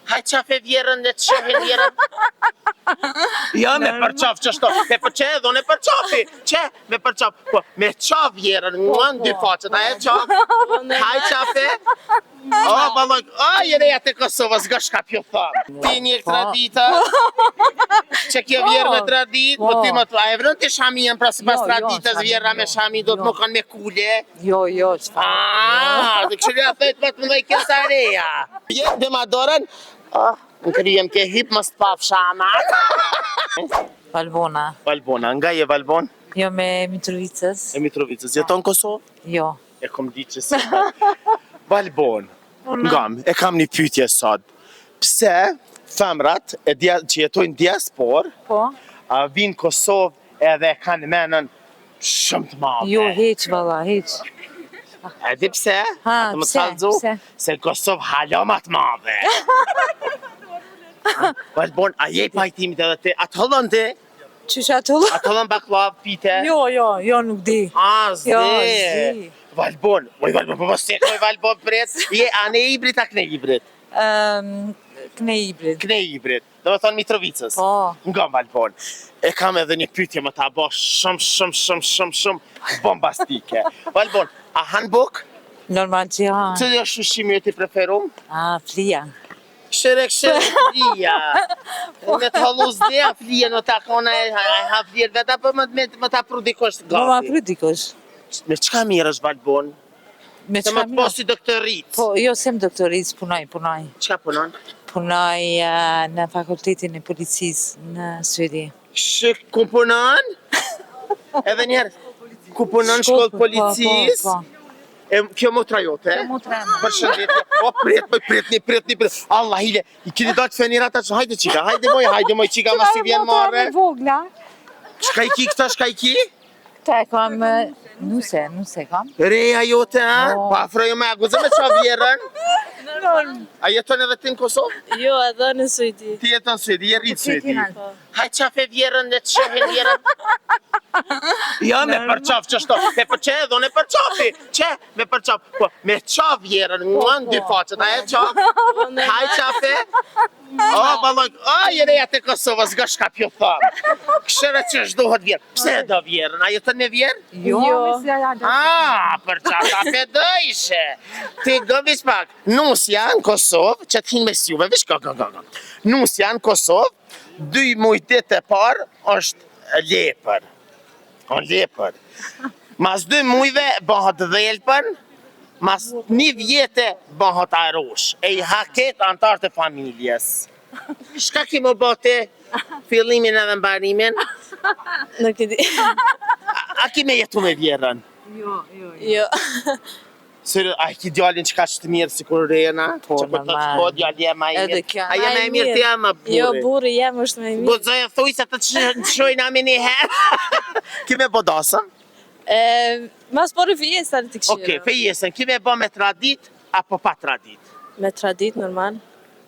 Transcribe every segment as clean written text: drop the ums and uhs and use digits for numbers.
Haj qafe vjerën dhe të shohin vjerën. Ja, me përqaf që shto, me përqe edhe unë e përqafi. Që, me përqaf, po, me qaf vjerën, në dy faqët, a e qaf? Haj qafe. O, baloj, jere jetë e Kosovës, nga shka pjo thamë. Ti një tradita, që kjo vjerë me tradit, po ty më të, a e vrën të shamijën, pra si pas traditës vjerëra me shami, do të më kanë me kule? Jo, çfarë? Të këshirja thëjtë më të më dhe i kësareja. Jetë dhe ma dorën, në kryjem ke hip më s'paf shama. Valbona. Valbona, nga je Valbon? Jo, me Mitrovicës. E Mitrovicës, jeton Kosovë? Jo. E kom di që se. Valbon, ngam, e kam një pyetje sot. Pse femrat që jetojnë diaspor, vinë Kosovë edhe kanë menën shumë të madhe? Jo, heq, valla, heq. E di pse? Pse? Se Kosovë hala ma të madhe. Valbon, a je pajtimit edhe ti? A të hëllën ti? Qysh atë hëllën? A të hëllën baklav, pite? Jo, nuk di. Zdi. Valbon, po se koj Valbon pret? A ne hibrit a kne hibrit? Kne hibrit. Kne hibrit, do me thonë Mitrovicës. Po. Nga Valbon. E kam edhe një pyetje më ta bo shumë bombastike. Valbon, a han buk? Normal që ha. Cili është ushqimi ti preferum? Flia. Këshirek flia. Me të haluz dhe flia në ta kona e ha flia veta, për më ta pru dikosh gati. Ma pru dikosh. Me qka mirë është Valbon? Me qka mirë? Se më të posi doktorit. Po, jo sem doktorit, punoj. Qka punon? Punoj në fakultetin e policisë në Suedi. Ku punon? Edhe njerë, ku punon shkollë policisë? Po. Kjo motra jote? Kjo motra jote. Përshëndetje. O, pret. Allah, hile. I kini do të fenira ta që hajde qika, hajde moj qika ma si vjen marre. Vogla. Shka i ki këta, shka i ki? Këta e kam, nuse kam. Reja jote, ha? Pa afrojo me aguzë me qa vjerën? A jeton edhe ti në Kosovë? Jo, edhe në Suedi. Ti jeton në Suedi, je rritë Suedi. Haj qafe vjerën dhe të shohin vjerën. Ja, me përqaf që shto, me përqe edhe unë e përqafi. Që, me përqaf, po, me qaf vjerën, në dy faqët, a e qaf? Haj qafe. O, baloj, jere jetë e Kosovës, nga shka pjo thamë. Këshere që shdohet vjerën. Pse do vjerën, a jeton me vjerën? Jo. Përqa qafe do ishe. Ti gëvish pak, nusja në Kosovë, që t'hin me s'juve, vish ka. Nusja në Kosovë, 2 mujtet e parë është lepër. Mas 2 mujve bëhat dhelpën, mas 1 vjetë bëhat arosh. E i haket antartë e familjes. Shka ki më bëte fillimin edhe mbarimin? Nuk e di. A ki me jetu me vjerën? Jo. A ki djallin që ka që të mirë si kur rejena? Po, normal. Që për të të po djalli e ma i mirë. A je me e mirë të jam a buri? Jo, buri jem është me mirë. Gozoj e thuj se të të shojnë amin i herë. Kime bo dasëm? Mas por fjesën të këshirë. Oke, fjesën. Kime bo me tradit apo pa tradit? Me tradit, normal.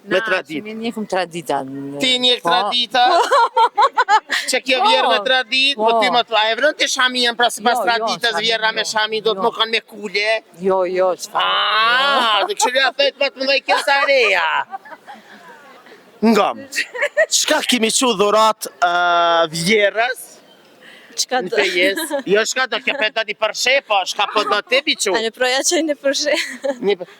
Me tradit. Ne njëkum tradita. Ti njëk tradita? Që kjo vjerë me tradit, po ty më të, a e vrën të shamijën, pra si pas traditës vjerëra me shami, do të më kanë me kule? Jo, çfarë? Të këshirja thëjtë më të më dhe i kësareja. Ngam, qka kimi që dhurat vjerës? Qka Në do? fejes? Jo, shka do ke pëtë një përshe, po shka po do të biqu? A në proja që në përshe.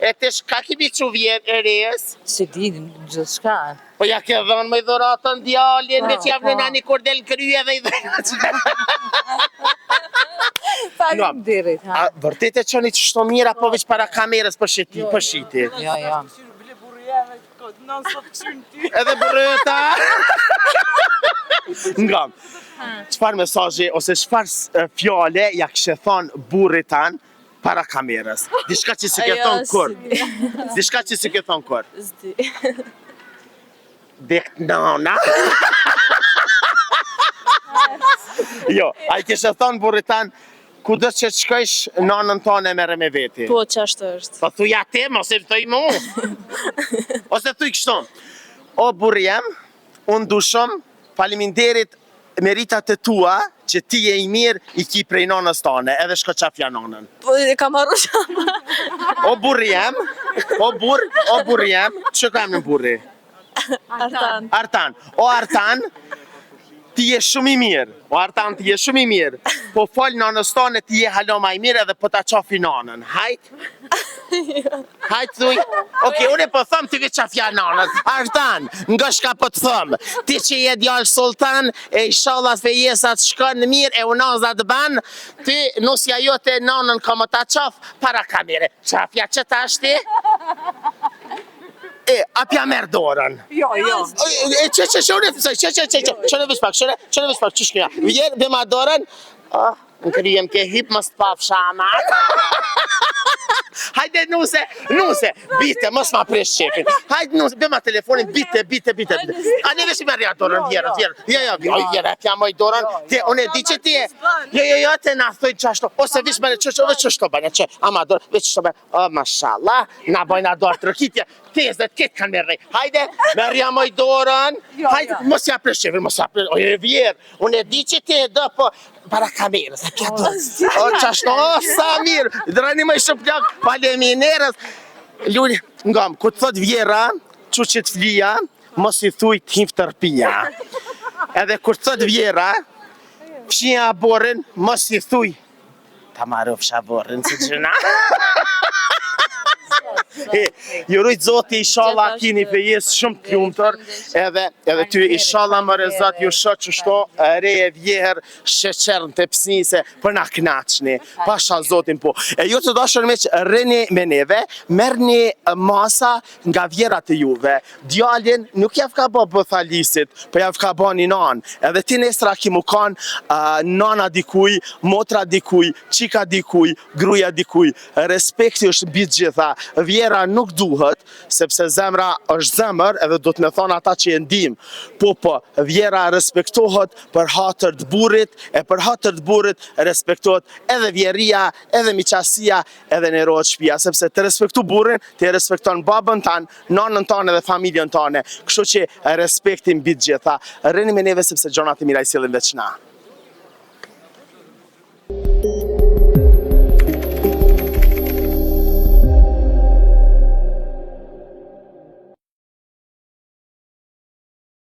E të shka ki biqu vjerë e rejës? Se di, gjithë shka. Po ja ke dhënë me i dhuratën djallin, me që javë në një kordel kryje dhe i dhejnë. Falim dirit, ha. A vërtet e qëni që shto mira, po veç para kamerës për shiti? Jo. Edhe burreta. Ngam, qëfar mesazhi ose qëfar fjale ja kështë thonë burrit tanë para kamerës? Dishka që si ke thonë kur? Dishka që si ke thonë kur? Zdi. Dek nana? Jo, a i kështë thonë burrit tanë, ku do që të shkojsh nanën tonë e mere me veti? Po, qashtë është. Po thuja te, mos e thuj mu. Ose thuj kështon, o burri jem, unë dushëm, faleminderit meritat e tua që ti je i mirë i ki prej nonës tane, edhe shko qafja nonën. Po e kam marrë shama. O burri jem, o burri jem, që ka emrin burri? Artan. Artan. O Artan, ti je shumë i mirë. O Artan, ti je shumë i mirë. Po fol nonës tane ti je halo ma i mirë edhe po ta qafi nonën. Hajt? Hajt thuj. Okej, unë po thëm ti vi qafja nonën. Artan, nga shka po të thëm. Ti që je djallë sultan, e inshallah fejesat shkon mirë, e unazat ban, ti nusja jote nonën ka më ta qaf para kamere. Qafja që ta shti? Apja merë dorën. Jo. Unë qënë vish pak, që shkëja. Vjerë, bima dorën, në kryem ke hip, mës të paf shama. Hajde nuse, bite, mos ma presh qefin. Hajde nuse, bima telefonin, bite. A ne vesh i merja dorën, vjerë. Vjerë, apja moj dorën, unë e di që ti e. Jo, te na thoj qashto, ose vish mene qështo bane, që, ama dorë, veç qështo bane. O, mashallah, na bojna dorë të rëkitja. Tezet, këtë kanë merrej. Hajde, merja moj dorën. Hajde, mos ja presh qefin, oje vjerë. Unë e di që ti e do, po, para kamerës, e pja dorë. O, qashto, sa mirë, drani më i shëplak, faleminerës. Lulli, ngam, ku të thot vjera, që që të flija, mos i thuj të him tërpia. Edhe kur të thot vjera, fshia borën, mos i thuj, ta marru fsha borën, si gjëna. Jurujt zoti inshallah kini fejes shumë të lumtur, edhe ty inshallah më rezat ju shoq qështo reje vjeher sheqerën të psnise për na knaqni, pasha zotin po. E ju të dashur me që rrini me neve, merrni masa nga vjerat e juve. Djalin nuk jav ka bo bëthalisit, po jav ka bo një nan. Edhe ti nesra ki mu kanë nana dikuj, motra dikuj, qika dikuj, gruja dikuj. Respekti është bitë gjitha. Vjera nuk duhet, sepse zemra është zemër edhe do të me thonë ata që e ndim. Po, vjera respektohet për hatër të burit, e për hatër të burit respektohet edhe vjeria, edhe miqasia, edhe në rohet shpia, sepse të respektu burin, të respekton babën tanë, nanën tanë edhe familjen tanë. Kështu që respektim bitë gjitha. Rrini me neve sepse gjonat e mira i sillin veç na.